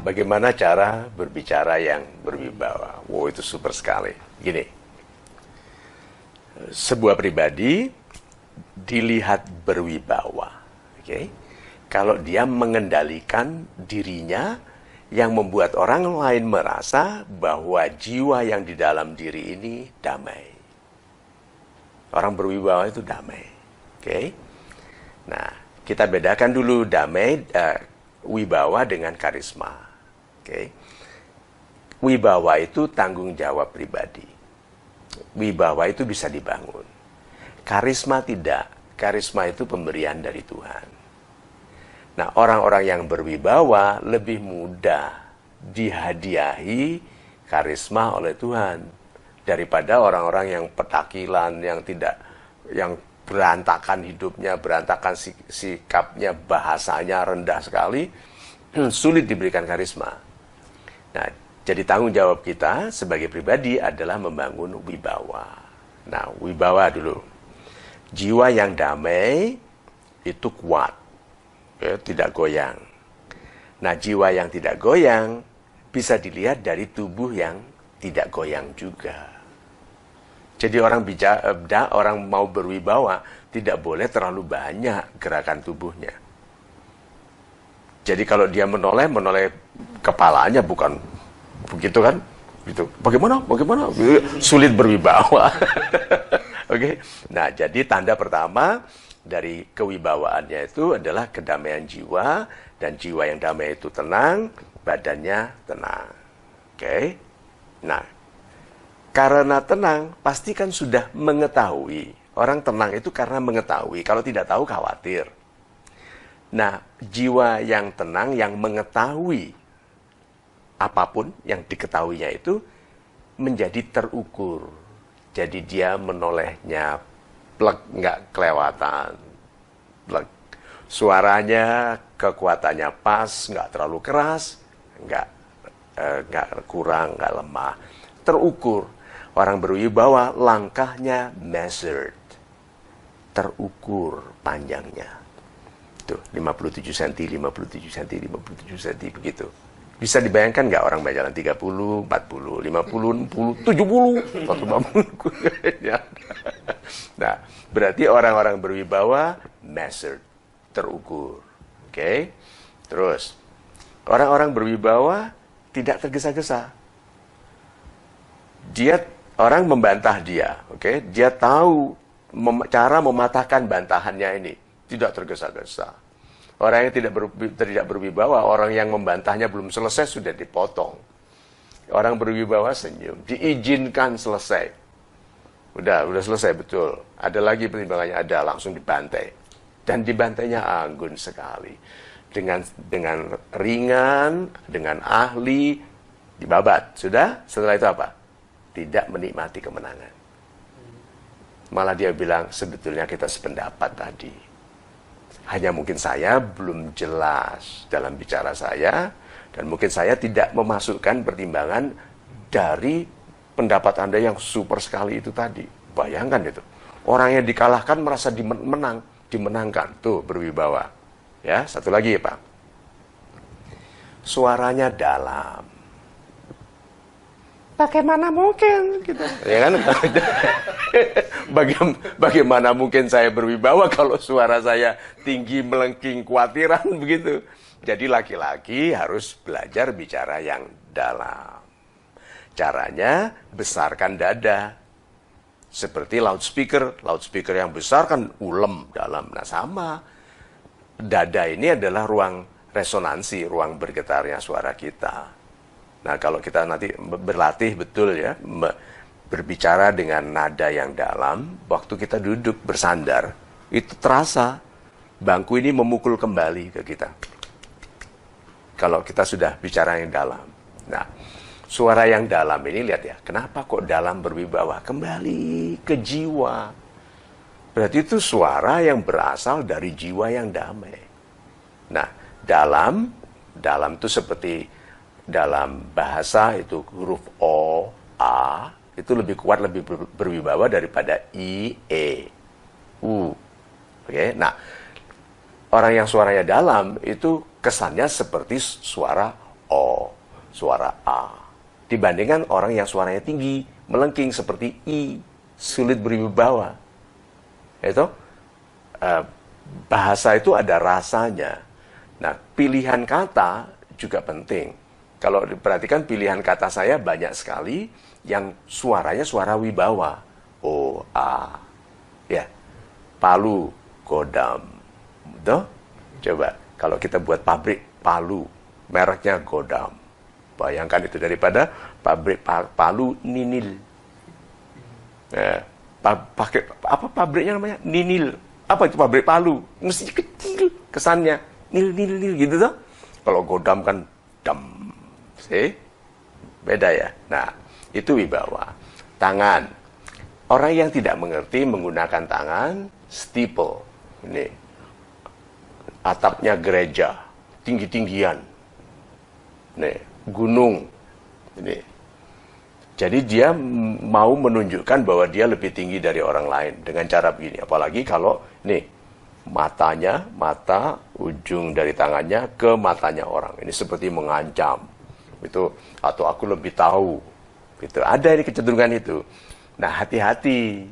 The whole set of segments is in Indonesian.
Bagaimana cara berbicara yang berwibawa? Wow, itu super sekali. Gini, sebuah pribadi dilihat berwibawa, oke? Kalau dia mengendalikan dirinya yang membuat orang lain merasa bahwa jiwa yang di dalam diri ini damai. Orang berwibawa itu damai, oke? Nah, kita bedakan dulu damai, wibawa dengan karisma. Oke. Wibawa itu tanggung jawab pribadi. Wibawa itu bisa dibangun. Karisma tidak. Karisma itu pemberian dari Tuhan. Nah, orang-orang yang berwibawa lebih mudah dihadiahi karisma oleh Tuhan daripada orang-orang yang petakilan, yang berantakan hidupnya, berantakan sikapnya, bahasanya rendah sekali, sulit diberikan karisma. Nah, jadi tanggung jawab kita sebagai pribadi adalah membangun wibawa. Nah, wibawa dulu. Jiwa yang damai itu kuat, ya, tidak goyang. Nah, jiwa yang tidak goyang bisa dilihat dari tubuh yang tidak goyang juga. Jadi orang mau berwibawa tidak boleh terlalu banyak gerakan tubuhnya. Jadi kalau dia menoleh kepalanya, bukan begitu kan? Gitu. Bagaimana? Sulit berwibawa. Oke. Nah, jadi tanda pertama dari kewibawaannya itu adalah kedamaian jiwa, dan jiwa yang damai itu tenang, badannya tenang. Oke. Nah, karena tenang pasti kan sudah mengetahui. Orang tenang itu karena mengetahui. Kalau tidak tahu khawatir. Nah, jiwa yang tenang, yang mengetahui apapun yang diketahuinya itu menjadi terukur. Jadi dia menolehnya plek, nggak kelewatan. Plek. Suaranya, kekuatannya pas, nggak terlalu keras, nggak kurang, nggak lemah. Terukur. Orang berwibawa langkahnya measured. Terukur panjangnya. Tuh, 57 cm, 57 cm, 57 cm, begitu. Bisa dibayangkan nggak orang berjalan 30, 40, 50, 60, 70, 150. Nah, berarti orang-orang berwibawa measured, terukur. Oke? Terus, orang-orang berwibawa tidak tergesa-gesa. Orang membantah dia, oke? Dia tahu cara mematahkan bantahannya ini. Tidak tergesa-gesa. Orang yang tidak berwibawa, orang yang membantahnya belum selesai sudah dipotong. Orang berwibawa senyum, diizinkan selesai. Udah selesai, betul. Ada lagi pertimbangannya, ada, langsung dibantai. Dan dibantainya anggun sekali. Dengan ringan, dengan ahli, dibabat. Sudah? Setelah itu apa? Tidak menikmati kemenangan. Malah dia bilang, sebetulnya kita sependapat tadi. Hanya mungkin saya belum jelas dalam bicara saya, dan mungkin saya tidak memasukkan pertimbangan dari pendapat Anda yang super sekali itu tadi. Bayangkan itu. Orang yang dikalahkan merasa dimenangkan. Tuh, berwibawa. Ya, satu lagi ya Pak. Suaranya dalam. Bagaimana mungkin gitu. Ya kan? Bagaimana mungkin saya berwibawa kalau suara saya tinggi melengking kuatiran begitu. Jadi laki-laki harus belajar bicara yang dalam. Caranya besarkan dada. Seperti loudspeaker yang besar kan ulem dalam. Nah, sama. Dada ini adalah ruang resonansi, ruang bergetarnya suara kita. Nah, kalau kita nanti berlatih betul ya, berbicara dengan nada yang dalam, waktu kita duduk bersandar, itu terasa bangku ini memukul kembali ke kita. Kalau kita sudah bicara yang dalam. Nah, suara yang dalam ini, lihat ya, kenapa kok dalam berwibawa? Kembali ke jiwa. Berarti itu suara yang berasal dari jiwa yang damai. Nah, dalam itu seperti dalam bahasa itu huruf O, A, itu lebih kuat, lebih berwibawa daripada I, E, U. Oke, nah, orang yang suaranya dalam itu kesannya seperti suara O, suara A. Dibandingkan orang yang suaranya tinggi, melengking seperti I, sulit berwibawa. Itu bahasa itu ada rasanya. Nah, pilihan kata juga penting. Kalau diperhatikan pilihan kata saya banyak sekali yang suaranya suara wibawa. O, A. Ya. Palu, Godam. Tuh? Coba, kalau kita buat pabrik palu, mereknya Godam. Bayangkan itu daripada pabrik palu Ninil. Ya, pakai apa pabriknya namanya? Ninil. Apa itu pabrik palu? Mesti kecil kesannya. Nil gitu tuh. Kalau Godam kan dam. See? Beda ya. Nah, itu wibawa. Tangan. Orang yang tidak mengerti menggunakan tangan, steeple. Ini atapnya gereja, tinggi-tinggian. Nih, gunung. Ini. Jadi dia mau menunjukkan bahwa dia lebih tinggi dari orang lain dengan cara begini. Apalagi kalau nih matanya, mata ujung dari tangannya ke matanya orang. Ini seperti mengancam. Itu atau aku lebih tahu. Itu ada ini kecenderungan itu. Nah, hati-hati.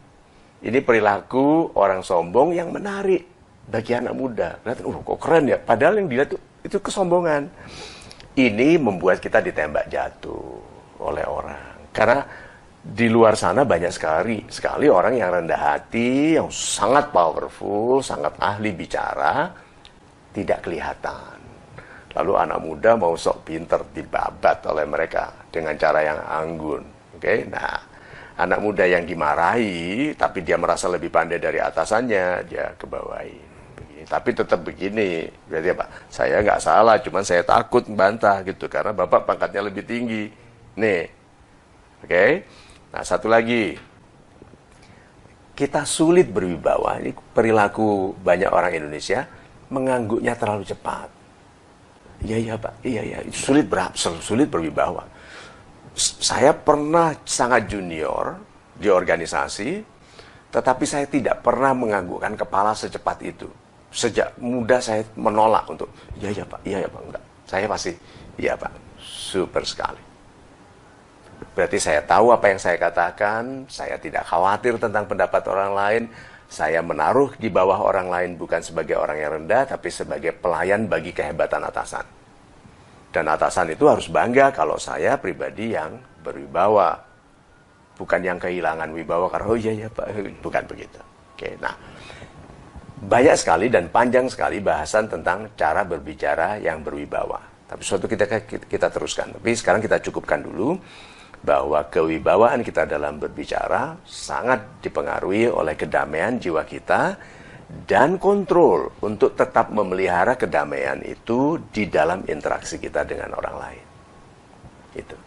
Ini perilaku orang sombong yang menarik bagi anak muda. Kelihatan, kok keren ya. Padahal yang dilihat itu kesombongan. Ini membuat kita ditembak jatuh oleh orang. Karena di luar sana banyak sekali orang yang rendah hati, yang sangat powerful, sangat ahli bicara, tidak kelihatan. Lalu anak muda mau sok pinter dibabat oleh mereka dengan cara yang anggun. Oke, nah anak muda yang dimarahi, tapi dia merasa lebih pandai dari atasannya, dia kebawain. Tapi tetap begini, berarti apa? Saya nggak salah, cuman saya takut membantah gitu, karena bapak pangkatnya lebih tinggi. Nih, oke? Nah, satu lagi, kita sulit berwibawa. Ini perilaku banyak orang Indonesia, mengangguknya terlalu cepat. Iya pak, iya, sulit berwibawa. Saya pernah sangat junior di organisasi, tetapi saya tidak pernah menganggukkan kepala secepat itu. Sejak muda saya menolak untuk, iya pak, enggak. Saya pasti, iya pak, super sekali. Berarti saya tahu apa yang saya katakan, saya tidak khawatir tentang pendapat orang lain, saya menaruh di bawah orang lain bukan sebagai orang yang rendah, tapi sebagai pelayan bagi kehebatan atasan. Dan atasan itu harus bangga kalau saya pribadi yang berwibawa. Bukan yang kehilangan wibawa karena, oh iya pak, bukan begitu. Oke, nah. Banyak sekali dan panjang sekali bahasan tentang cara berbicara yang berwibawa. Tapi suatu kita teruskan. Tapi sekarang kita cukupkan dulu bahwa kewibawaan kita dalam berbicara sangat dipengaruhi oleh kedamaian jiwa kita dan kontrol untuk tetap memelihara kedamaian itu di dalam interaksi kita dengan orang lain. Itu.